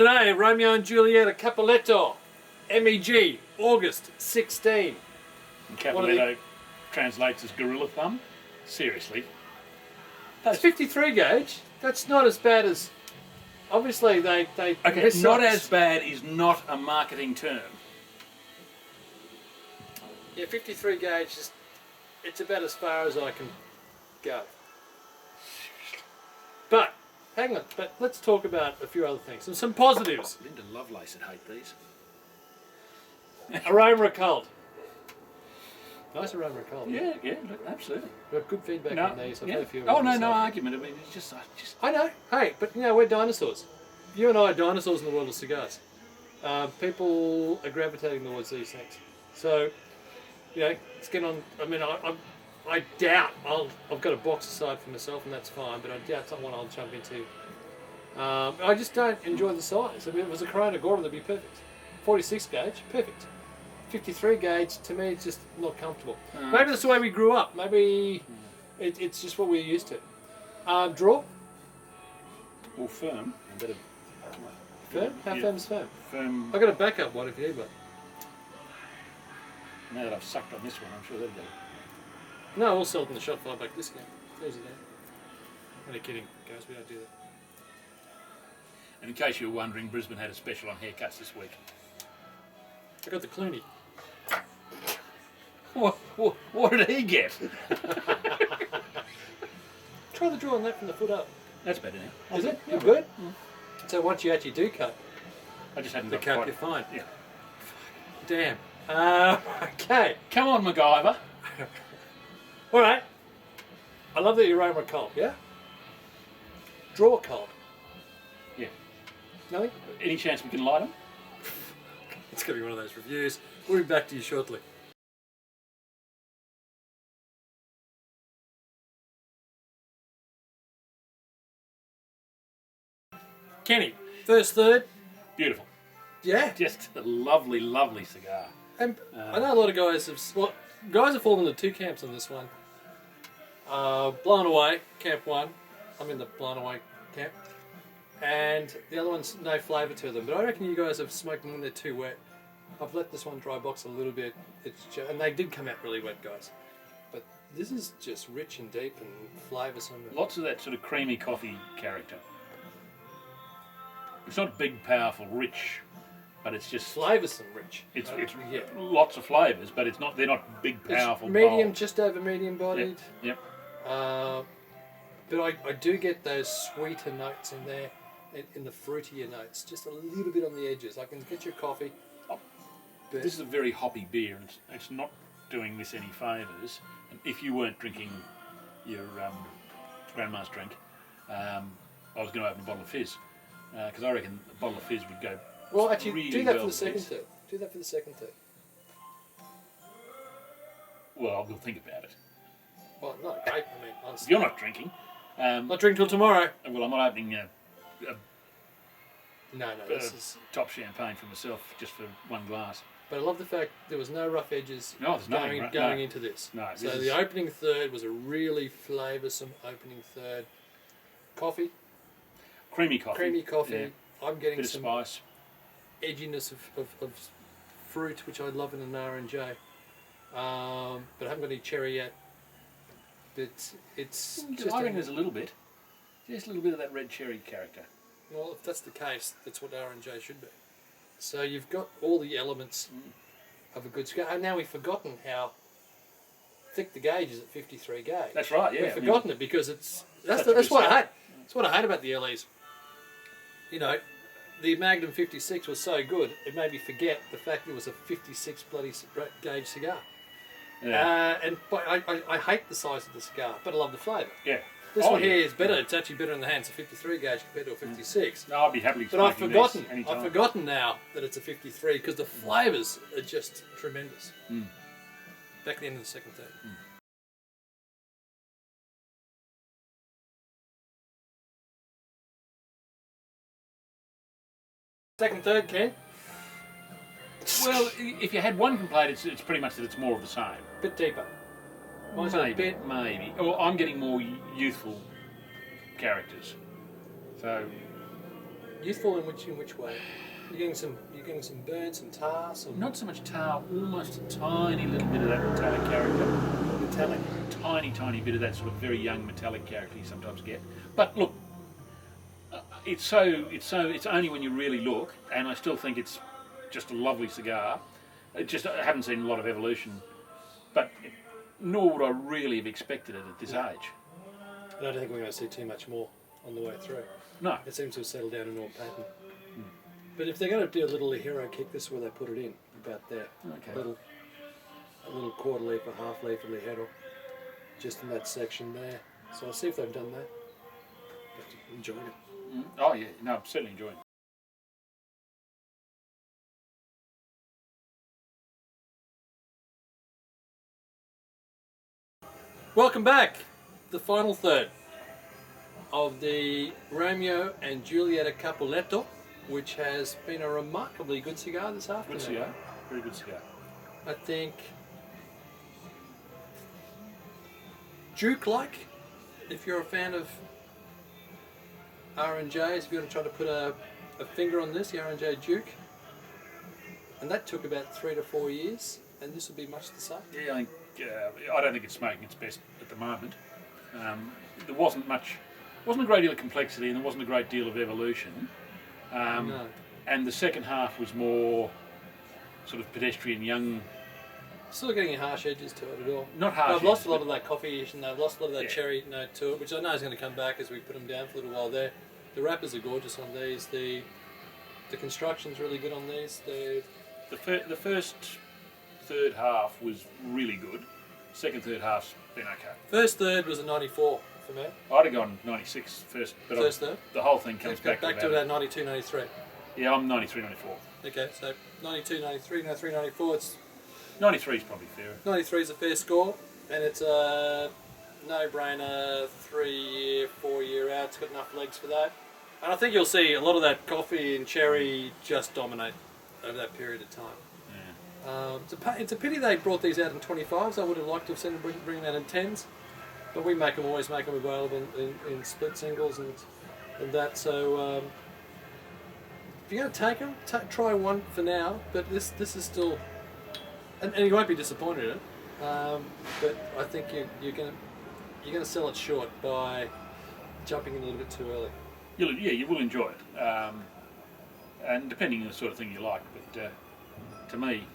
Today, Romeo and Julieta, Capuleto, MEG, August 16. And Capuleto translates as gorilla thumb. Seriously. That's 53 gauge. That's not as bad as... Obviously, they Okay, not as bad is not a marketing term. Yeah, 53 gauge is... It's about as far as I can go. But, hang on. But let's talk about a few other things. And some positives. Linda Lovelace would hate these. Aroma cold. Nice aroma cold. Yeah, look, absolutely. We've got good feedback on these. I've had a few Oh, no argument. I mean, it's just... I know. Hey, but you know, we're dinosaurs. You and I are dinosaurs in the world of cigars. People are gravitating towards these things. So, you know, it's getting on... I mean, I doubt I've got a box aside for myself, and that's fine, but I doubt someone I'll jump into. I just don't enjoy the size. I mean, if it was a Corona Gorda, that'd be perfect. 46 gauge, perfect. 53 gauge, to me, it's just not comfortable. Maybe that's the way we grew up. Maybe it's just what we're used to. Draw? Well, firm. Firm? How firm's firm? Firm. I've got a backup one if you need one. Now that I've sucked on this one, I'm sure that'll do. No, we'll sell it in the shot 5 back discount. There's it there. Only kidding, guys, we don't do that. And in case you were wondering, Brisbane had a special on haircuts this week. I got the Clooney. What did he get? Try the draw on that from the foot up. That's better now. Is it? You're good? So once you actually do cut I just hadn't the got cap, quite... you're fine. Yeah. Damn. Okay. Come on, MacGyver. All right. I love the aroma cold, yeah? Draw cold. Yeah. Nothing? Any chance we can light them? It's going to be one of those reviews. We'll be back to you shortly. Kenny, first third. Beautiful. Yeah. Just a lovely, lovely cigar. And I know a lot of guys have... Well, guys have fallen into two camps on this one. Blown away, camp one. I'm in the blown away camp. And the other one's no flavour to them. But I reckon you guys have smoked them when they're too wet. I've let this one dry box a little bit. And they did come out really wet, guys. But this is just rich and deep and flavoursome. Lots of that sort of creamy coffee character. It's not big, powerful, rich, but it's just flavoursome rich. It's lots of flavours, but it's not. They're not big, powerful. It's medium, bold. just over medium bodied. Yep. But I do get those sweeter notes in there, in the fruitier notes, just a little bit on the edges. I can get your coffee. This is a very hoppy beer, and it's not doing this any favours. And if you weren't drinking your grandma's drink, I was going to open a bottle of fizz. Because I reckon a bottle of fizz would go. Well, actually, really do that well for the second with third. Do that for the second third. Well, we'll think about it. Well, not great. I mean, honestly. You're not drinking. Not drink till tomorrow. Well, I'm not opening No, this is top champagne for myself just for one glass. But I love the fact there was no rough edges going into this. No, so the opening third was a really flavoursome opening third. Coffee. Creamy coffee. Creamy coffee. Yeah. I'm getting bit of some spice. edginess of fruit, which I love in an R&J. But I haven't got any cherry yet. But it's just... I reckon there's a little bit. Just a little bit of that red cherry character. Well, if that's the case, that's what R&J should be. So you've got all the elements of a good cigar. And now we've forgotten how thick the gauge is at 53 gauge. That's right, yeah. We've forgotten it because it's... That's what I hate. That's what I hate about the LEs. You know, the Magnum 56 was so good, it made me forget the fact it was a 56 bloody gauge cigar. Yeah. But I hate the size of the cigar, but I love the flavour. Yeah. This one here is better. It's actually better in the hands of 53 gauge compared to a 56. No, I'd be happily But I've forgotten. This anytime. I've forgotten now that it's a 53 because the flavours are just tremendous. Back at the end of the second third. Second third, Ken? Well, if you had one complaint, it's pretty much that it's more of the same. Bit deeper. Mine's a bit... Maybe. Well, I'm getting more youthful characters. So, Youthful in which way? You're getting some burn, some tar, some. Not so much tar, almost a tiny little bit of that metallic character. Metallic. Tiny bit of that sort of very young metallic character you sometimes get. But look, it's only when you really look, and I still think it's just a lovely cigar. I haven't seen a lot of evolution, but nor would I really have expected it at this age. I don't think we're going to see too much more on the way through. No. It seems to have settled down in all pattern. But if they're going to do a little hero kick, this is where they put it in, about there. Okay. A little quarter leaf, a half leaf of Ligero, just in that section there. So I'll see if they've done that. But enjoyed it. Oh yeah, no, I'm certainly enjoying it. Welcome back. The final third of the Romeo and Julieta Capuleto, which has been a remarkably good cigar this afternoon. Good cigar, very good cigar. I think Duke-like, if you're a fan of R&Js, if you're going to try to put a finger on this, the R&J Duke, and that took about 3 to 4 years, and this will be much the same. Yeah, I don't think it's smoking its best at the moment. There wasn't a great deal of complexity, and there wasn't a great deal of evolution. No. And the second half was more sort of pedestrian, young. Still getting harsh edges to it at all. Not harsh. I've lost a lot of that coffee-ish, and I've lost a lot of that Yeah. cherry note to it, which I know is going to come back as we put them down for a little while there. The wrappers are gorgeous on these. The construction's really good on these. The first third half was really good. Second third half's been okay. First third was a 94 for me. I'd have gone 96 first, but First third. the whole thing comes Back back to about 92, 93. Yeah, I'm 93, 94. Okay, so 92, 93, 93, 94. It's 93 is probably fair. 93 is a fair score, and it's a no-brainer 3-year, 4-year out. It's got enough legs for that. And I think you'll see a lot of that coffee and cherry just dominate over that period of time. Yeah. It's a pity they brought these out in 25s. I would have liked to have seen them bring them out in 10s, but we always make them available in split singles and that. So if you're going to take them, try one for now. But this is still, and you won't be disappointed in it. But I think you're going to sell it short by jumping in a little bit too early. You will enjoy it, and depending on the sort of thing you like. But to me,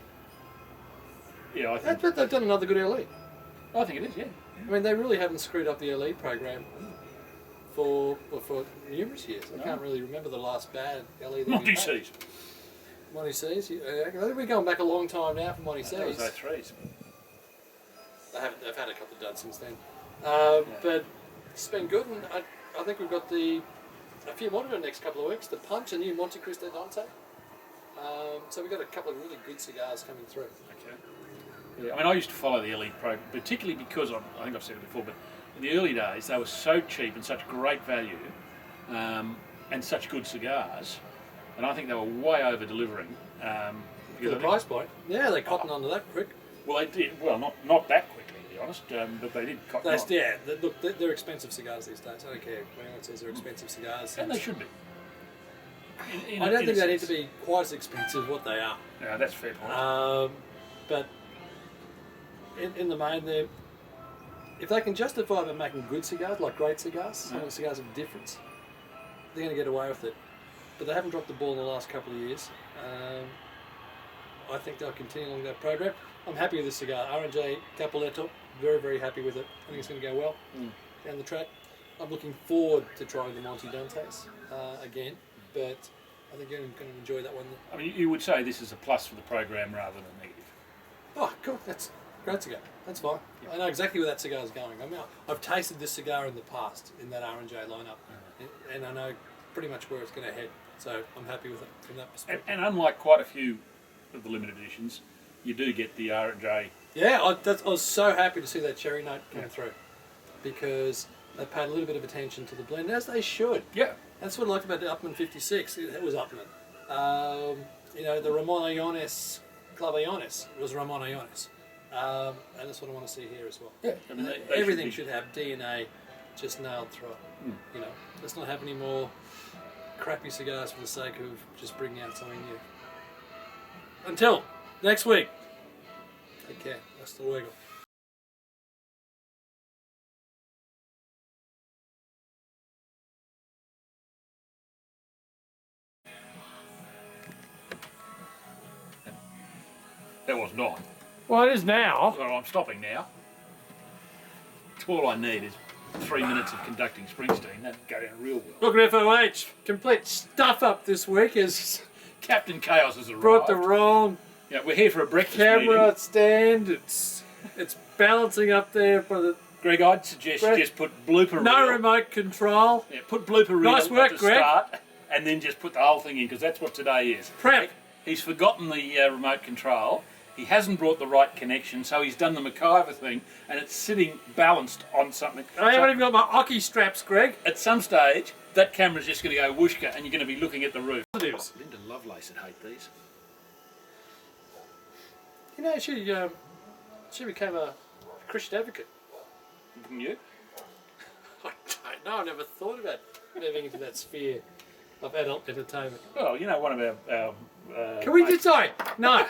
yeah, I think But they've done another good LE. I think it is. Yeah. I mean, they really haven't screwed up the LE program for numerous years. I can't really remember the last bad LE that Monty we had. C's. Monty C's. I think we're going back a long time now for Monty C's. That was 03s. They've had a couple of duds since then. But it's been good, and I think we've got a few more in the next couple of weeks. The Punch, a new Monte Cristo Dante. So we've got a couple of really good cigars coming through. Okay. Yeah, I mean, I used to follow the LE program, particularly because I think I've said it before, but in the early days they were so cheap and such great value, and such good cigars, and I think they were way over delivering. For the price point, yeah, they cottoned onto that quick. Well, they did. Well, not that quickly, to be honest, but they did cotton on. Yeah, look, they're expensive cigars these days. I don't care if anyone says they're expensive cigars. And they should be. I don't think they need to be quite as expensive as what they are. Yeah, that's a fair point. But in the main, if they can justify them making good cigars, like great cigars, some cigars of difference, they're going to get away with it. But they haven't dropped the ball in the last couple of years. I think they'll continue along that program. I'm happy with this cigar, R&J Capuleto. Very, very happy with it. I think it's going to go well down the track. I'm looking forward to trying the Monte Dantes again, but I think you're going to enjoy that one. I mean, you would say this is a plus for the program rather than a negative. Oh, cool. That's a great cigar. That's fine. Yep. I know exactly where that cigar is going. I mean, I've tasted this cigar in the past in that R&J lineup, and I know pretty much where it's going to head. So I'm happy with it from that perspective. And unlike quite a few of the limited editions, you do get the R&J. Yeah, I was so happy to see that cherry note come through, because they paid a little bit of attention to the blend, as they should. Yeah. That's what I liked about the Upman 56. It was Upman. The Ramon Iones, Clavellones was Ramon Iones. And that's what I want to see here as well. Yeah. I mean, everything should have DNA just nailed through it. Let's not have any more crappy cigars for the sake of just bringing out something new. Until next week, take care. Hasta luego. That wasn't on. Well, it is now. Well, I'm stopping now. All I need is 3 minutes of conducting Springsteen. That'd go down real well. Look at FOH. Complete stuff up this week is Captain Chaos has arrived. brought the wrong Yeah, we're here for a breakfast camera meeting. stand. It's balancing up there for the Greg, I'd suggest you just put blooper no reel. remote control. Yeah, put blooper reel Nice work, at the Greg. start, and then just put the whole thing in, because that's what today is. Prep. He's forgotten the remote control. He hasn't brought the right connection, so he's done the MacGyver thing, and it's sitting balanced on something. I haven't even got my hockey straps, Greg. At some stage, that camera's just going to go whooshka, and you're going to be looking at the roof. Positives. Linda Lovelace would hate these. You know, she became a Christian advocate. Didn't you? I don't know. I never thought about moving into that sphere of adult entertainment. Well, you know, one of our Can we mates- just sorry? No.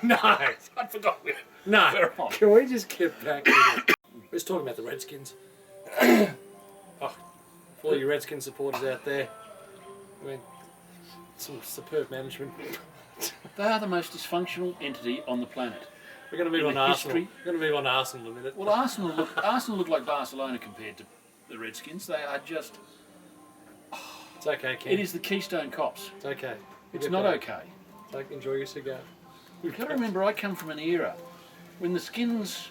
I forgot. No. We're on. Can we just get back to it? We're just talking about the Redskins. Oh, for all you Redskins supporters out there, I mean, some superb management. They are the most dysfunctional entity on the planet. We're going to move In on the Arsenal. history- We're going to move on Arsenal in a minute. Well, Arsenal look like Barcelona compared to the Redskins. They are just. It's okay, Ken. It is the Keystone Cops. It's okay. It's not okay. Enjoy your cigar. You've got to remember, I come from an era when the Skins.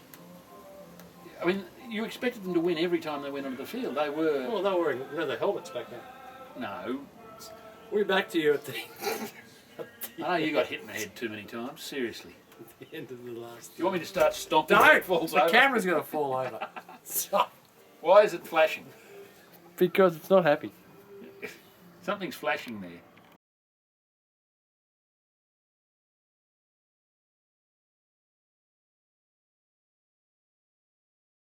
I mean, you expected them to win every time they went onto the field. They were. Well, they were wearing leather helmets back then. No. We're back to you at the, I know you got hit in the head too many times. Seriously. the end of the last. Do you want me to start stomping? No, when it falls the over? camera's going to fall over. Stop. Why is it flashing? Because it's not happy. Something's flashing there.